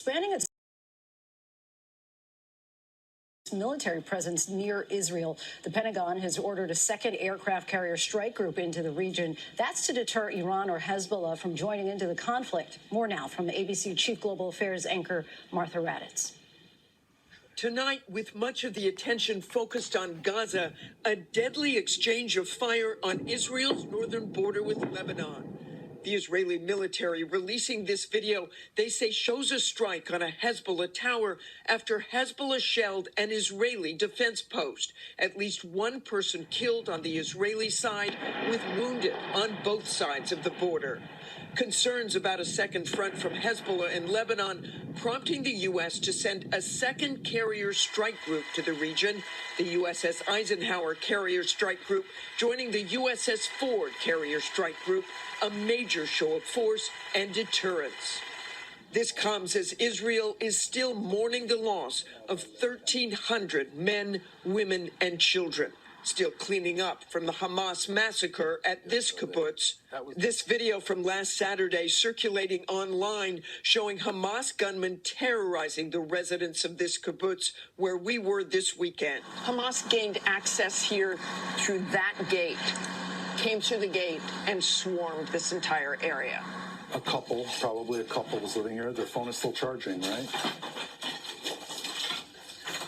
Expanding its military presence near Israel. The Pentagon has ordered a second aircraft carrier strike group into the region. That's to deter Iran or Hezbollah from joining into the conflict. More now from ABC Chief Global Affairs anchor Martha Raddatz. Tonight, with much of the attention focused on Gaza, a deadly exchange of fire on Israel's northern border with Lebanon. The Israeli military releasing this video, they say shows a strike on a Hezbollah tower after Hezbollah shelled an Israeli defense post. At least one person killed on the Israeli side, with wounded on both sides of the border. Concerns about a second front from Hezbollah in Lebanon prompting the U.S. to send a second carrier strike group to the region. The USS Eisenhower carrier strike group joining the USS Ford carrier strike group, a major show of force and deterrence. This comes as Israel is still mourning the loss of 1,300 men, women, and children. Still cleaning up from the Hamas massacre at this kibbutz. This video from last Saturday circulating online showing Hamas gunmen terrorizing the residents of this kibbutz where we were this weekend. Hamas gained access here through that gate, came through the gate and swarmed this entire area. Probably a couple was living here. Their phone is still charging, right?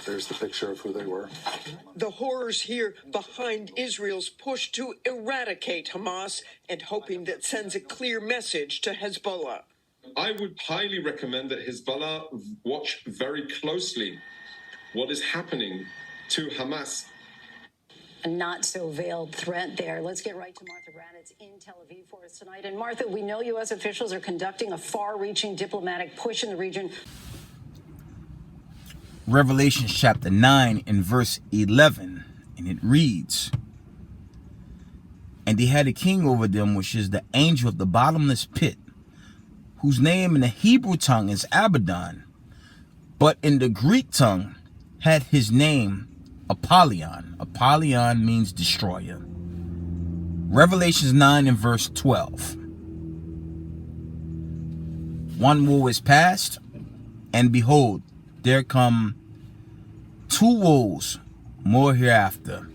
There's the picture of who they were. The horrors here behind Israel's push to eradicate Hamas and hoping that sends a clear message to Hezbollah. I would highly recommend that Hezbollah watch very closely what is happening to Hamas. A not so veiled threat there. Let's get right to Martha Raddatz in Tel Aviv for us tonight. And Martha, we know U.S. officials are conducting a far-reaching diplomatic push in the region. Revelation chapter 9 and verse 11, and it reads, "And they had a king over them, which is the angel of the bottomless pit, whose name in the Hebrew tongue is Abaddon, but in the Greek tongue had his name Apollyon." Apollyon means destroyer. Revelations 9 and verse 12. One woe is past, and behold, there come two woes more hereafter.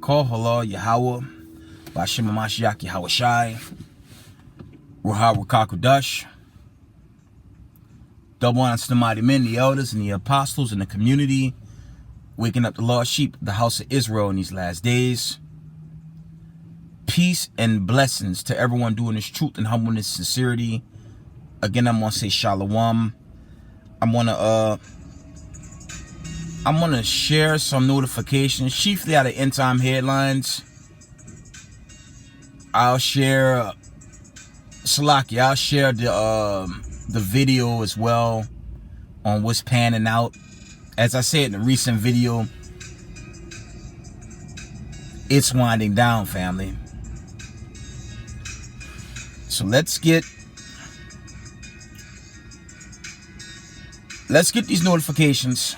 Call Allah Yahweh, Bashim Mashiach Yahweh Shai, Ruha Rukakudash. Double honor to the mighty men, the elders, and the apostles, and the community, waking up the lost sheep of the house of Israel in these last days. Peace and blessings to everyone doing this truth and humbleness, sincerity. Again, I'm gonna say shalom. I'm gonna share some notifications, chiefly out of end time headlines. I'll share I'll share the video as well on what's panning out. As I said in a recent video, it's winding down, family. So let's get these notifications.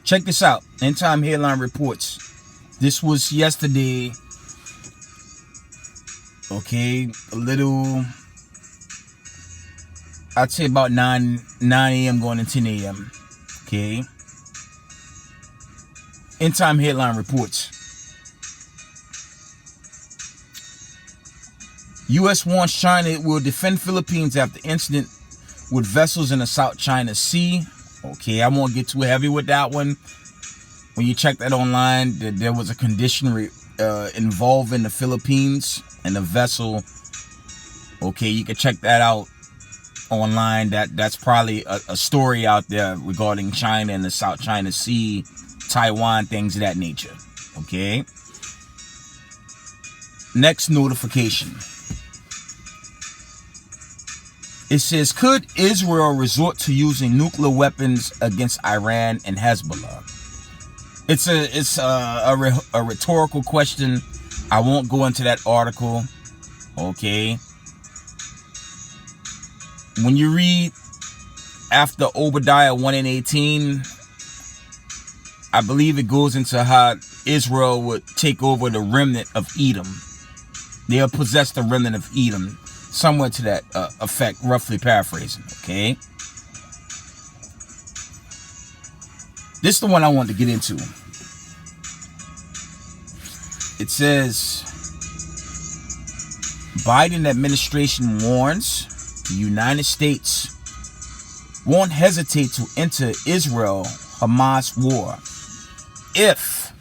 Check this out. End time headline reports. This was yesterday. Okay, a little, I'd say about 9 a.m. going to 10 a.m. Okay. End time headline reports. U.S. warns China it will defend Philippines after incident with vessels in the South China Sea. Okay, I won't get too heavy with that one. When you check that online, there was a condition involving the Philippines and the vessel. Okay, you can check that out online. That's probably a story out there regarding China and the South China Sea, Taiwan, things of that nature. Okay. Next notification. It says, could Israel resort to using nuclear weapons against Iran and Hezbollah? It's a rhetorical question. I won't go into that article. Okay. When you read after Obadiah 1 and 18, I believe it goes into how Israel would take over the remnant of Edom. They'll possess the remnant of Edom. somewhere to that effect, roughly paraphrasing. Okay, this is the one I want to get into. It says, Biden administration warns the United States won't hesitate to enter Israel-Hamas war if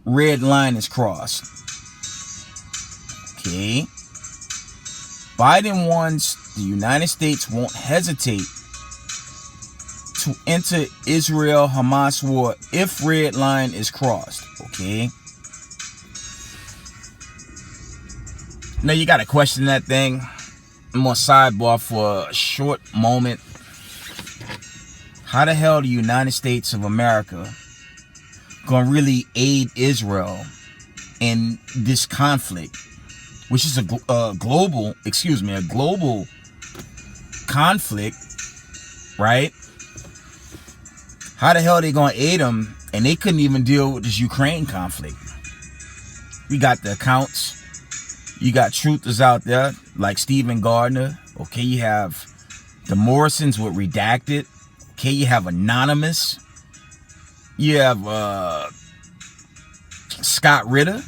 red line is crossed. Okay. Biden warns the United States won't hesitate to enter Israel-Hamas war if red line is crossed. Okay. Now you gotta question that thing. I'm gonna sidebar for a short moment. How the hell the United States of America gonna really aid Israel in this conflict, which is a global conflict, right? How the hell are they gonna aid them, and they couldn't even deal with this Ukraine conflict? We got the accounts. You got truthers out there like Stephen Gardner. Okay, you have the Morrisons with Redacted. Okay, you have Anonymous. You have Scott Ritter.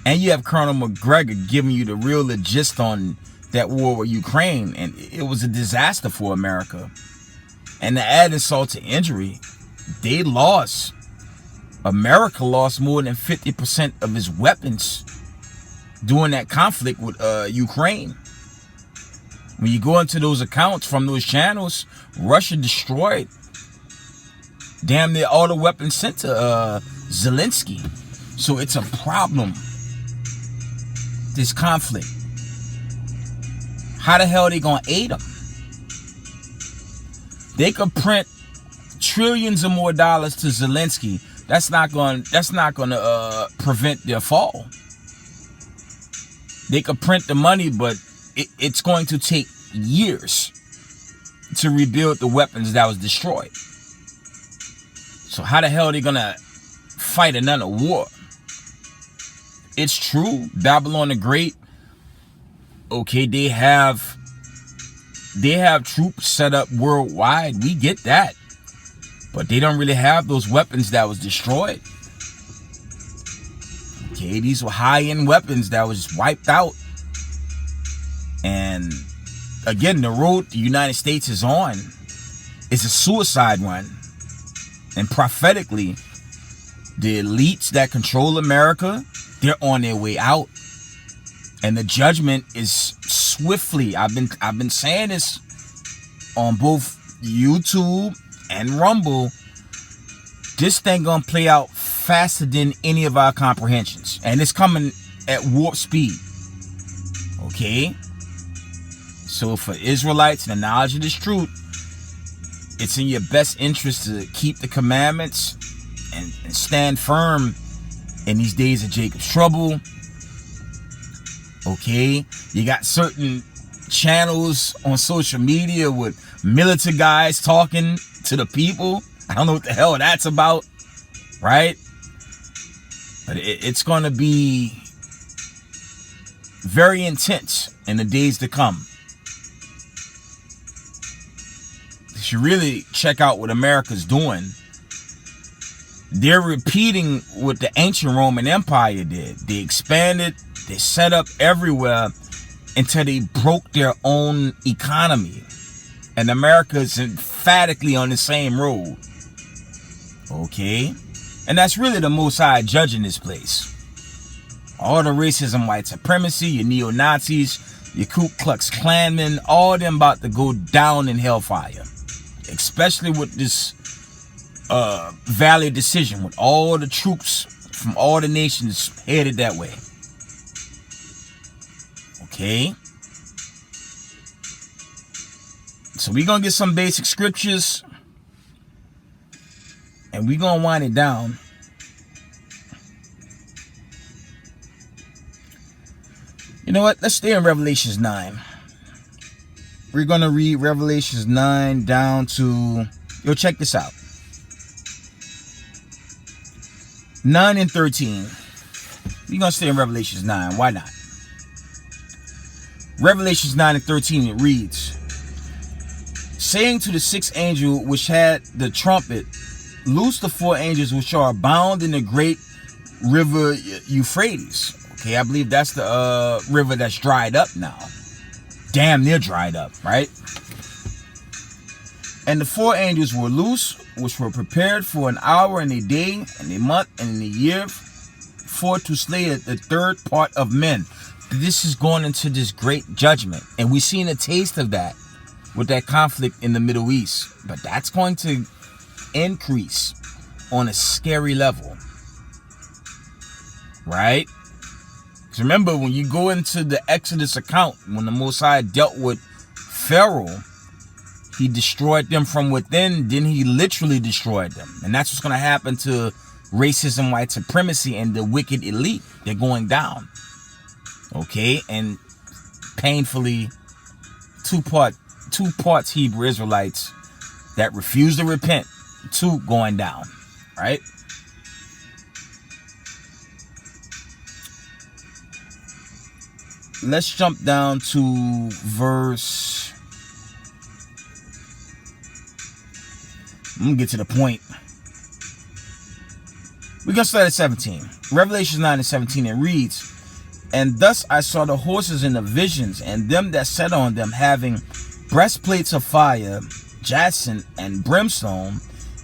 And you have Colonel McGregor giving you the real gist on that war with Ukraine. And it was a disaster for America. And to add insult to injury, they lost. America lost more than 50% of its weapons during that conflict with Ukraine. When you go into those accounts from those channels, Russia destroyed damn near all the weapons sent to Zelensky. So it's a problem, this conflict. How the hell are they gonna aid them? They could print trillions of more dollars to Zelensky. That's not gonna prevent their fall. They could print the money, but it's going to take years to rebuild the weapons that was destroyed. So how the hell are they gonna fight another war? It's true, Babylon the Great, okay, they have troops set up worldwide. We get that. But they don't really have those weapons that was destroyed. Okay, these were high-end weapons that was wiped out. And again, the road the United States is on is a suicide run. And prophetically, the elites that control America, they're on their way out. And the judgment is swiftly. I've been saying this on both YouTube and Rumble. This thing gonna play out faster than any of our comprehensions, and it's coming at warp speed. Okay, so for Israelites and the knowledge of this truth, it's in your best interest to keep the commandments and stand firm in these days of Jacob's trouble. Okay, you got certain channels on social media with militant guys talking to the people. I don't know what the hell that's about, right? But it's going to be very intense in the days to come. You should really check out what America's doing. They're repeating what the ancient Roman Empire did. They expanded, they set up everywhere until they broke their own economy. And America is emphatically on the same road. Okay? And that's really the Most High judging this place. All the racism, white supremacy, your neo-Nazis, your Ku Klux Klanmen, all of them about to go down in hellfire. Especially with this Valley decision, with all the troops from all the nations headed that way. Okay? So we're going to get some basic scriptures. And we're going to wind it down. You know what? Let's stay in Revelations 9. We're going to read Revelations 9 down to... Yo, check this out. 9 and 13. We're going to stay in Revelations 9. Why not? Revelations 9 and 13, it reads, saying to the sixth angel which had the trumpet, loose the 4 angels which are bound in the great river Euphrates. Okay, I believe that's the river that's dried up now. Damn near dried up, right? And the 4 angels were loose, which were prepared for an hour and a day and a month and a year, for to slay the third part of men. This is going into this great judgment, and we've seen a taste of that with that conflict in the Middle East, but that's going to increase on a scary level, right? Because remember, when you go into the Exodus account, when the Most High dealt with Pharaoh, he destroyed them from within, then he literally destroyed them. And that's what's going to happen to racism, white supremacy, and the wicked elite. They're going down. Okay? And painfully, two parts Hebrew Israelites that refuse to repent, 2 going down. Right? Let's jump down to verse... I'm going to get to the point. We're going to start at 17. Revelation 9 and 17, it reads, and thus I saw the horses in the visions, and them that sat on them, having breastplates of fire, jacinth, and brimstone,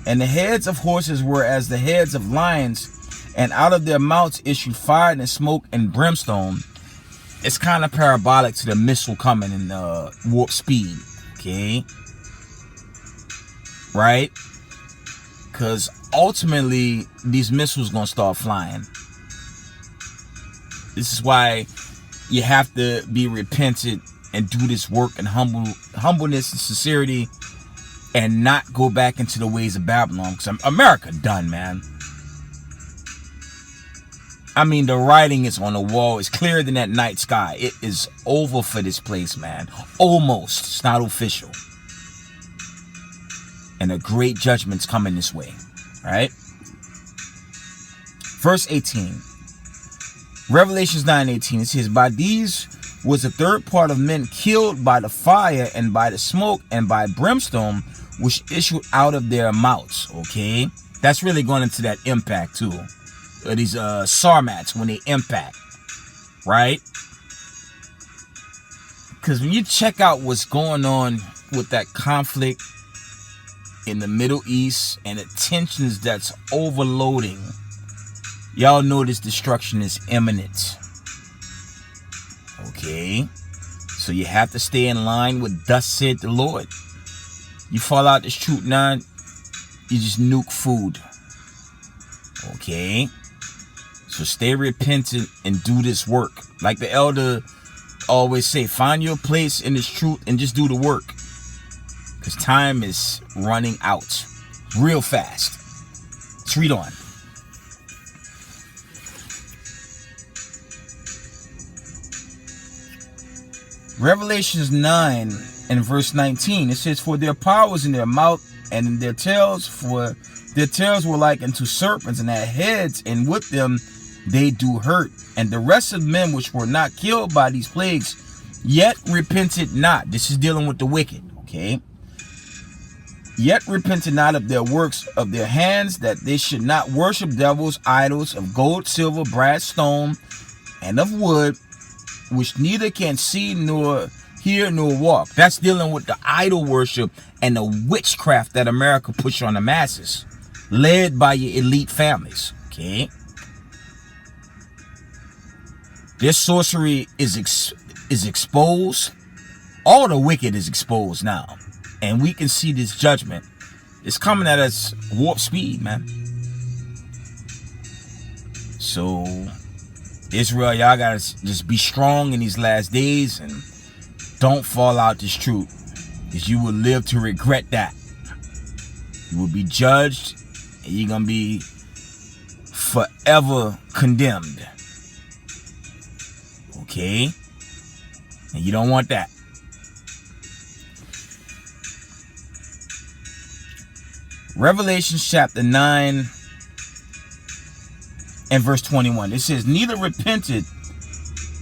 and the heads of horses were as the heads of lions, and out of their mouths issued fire and smoke and brimstone. It's kind of parabolic to the missile coming in warp speed, okay? Right? Because ultimately, these missiles going to start flying. This is why you have to be repentant and do this work in humbleness and sincerity, and not go back into the ways of Babylon. Because America done, man. I mean, the writing is on the wall. It's clearer than that night sky. It is over for this place, man. Almost. It's not official. And a great judgment's coming this way. Right? Verse 18. Revelations 9:18. It says, by these was the third part of men killed by the fire and by the smoke and by brimstone which issued out of their mouths. Okay? That's really going into that impact too. These sarmats when they impact. Right? Because when you check out what's going on with that conflict in the Middle East and the tensions that's overloading, y'all know this destruction is imminent. Okay? So you have to stay in line with thus said the Lord. You fall out this truth now, you just nuke food. Okay? So stay repentant and do this work. Like the elder always say, find your place in this truth and just do the work. Because time is running out real fast. Let's read on. Revelations 9 and verse 19. It says, for their power was in their mouth and in their tails, for their tails were like unto serpents, and their heads, and with them they do hurt. And the rest of men which were not killed by these plagues yet repented not. This is dealing with the wicked, okay? Yet repented not of their works of their hands, that they should not worship devils, idols of gold, silver, brass, stone, and of wood, which neither can see nor hear nor walk. That's dealing with the idol worship and the witchcraft that America push on the masses, led by your elite families, okay? This sorcery is exposed. All the wicked is exposed now. And we can see this judgment. It's coming at us warp speed, man. So, Israel, y'all gotta just be strong in these last days and don't fall out this truth, because you will live to regret that. You will be judged and you're gonna be forever condemned. Okay? And you don't want that. Revelation chapter 9 and verse 21. It says, neither repented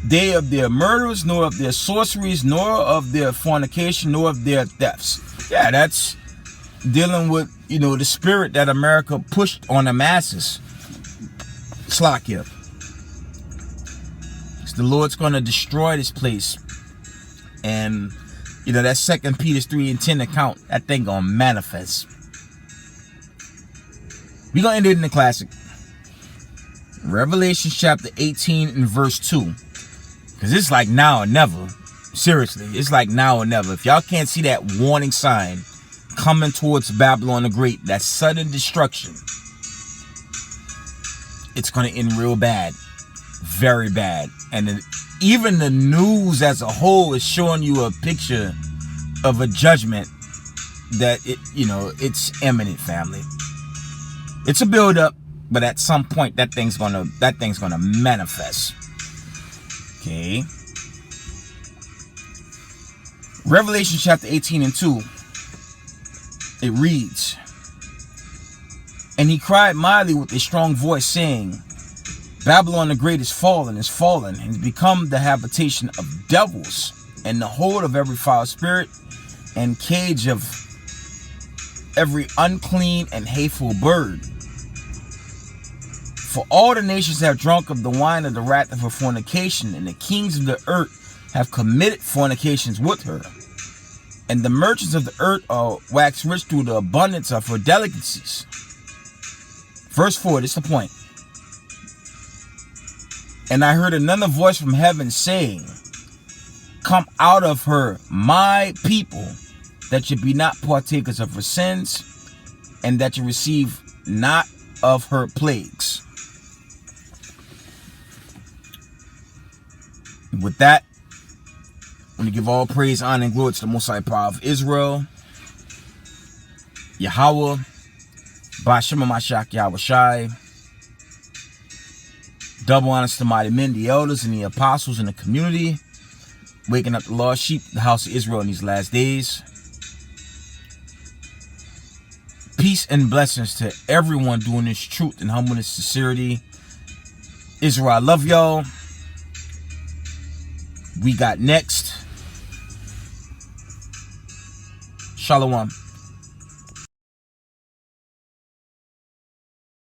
day of their murders, nor of their sorceries, nor of their fornication, nor of their thefts. Yeah, that's dealing with, you know, the spirit that America pushed on the masses. Slakia. The Lord's going to destroy this place. And, you know, that 2 Peter 3:10 account, that thing going to manifest. We're going to end it in the classic. Revelation chapter 18 and verse 2. Because it's like now or never. Seriously, it's like now or never. If y'all can't see that warning sign coming towards Babylon the Great, that sudden destruction, it's going to end real bad. Very bad. And even the news as a whole is showing you a picture of a judgment that, it's imminent, family. It's a build up, but at some point that thing's gonna manifest. Okay. Revelation chapter 18 and 2. It reads, "And he cried mightily with a strong voice, saying, Babylon the Great is fallen, and has become the habitation of devils, and the hold of every foul spirit, and cage of every unclean and hateful bird. For all the nations have drunk of the wine of the wrath of her fornication, and the kings of the earth have committed fornications with her. And the merchants of the earth are waxed rich through the abundance of her delicacies." Verse 4, this is the point. "And I heard another voice from heaven saying, Come out of her, my people, that you be not partakers of her sins, and that you receive not of her plagues." And with that, I want to give all praise, honor, and glory to the Most High Power of Israel, Yahweh, Ba'Shem Mashiach Yahweh Shai. Double honors to mighty men, the elders, and the apostles in the community, waking up the lost sheep, the house of Israel in these last days. Peace and blessings to everyone doing this truth and humbleness, sincerity. Israel, I love y'all. We got next. Shalom.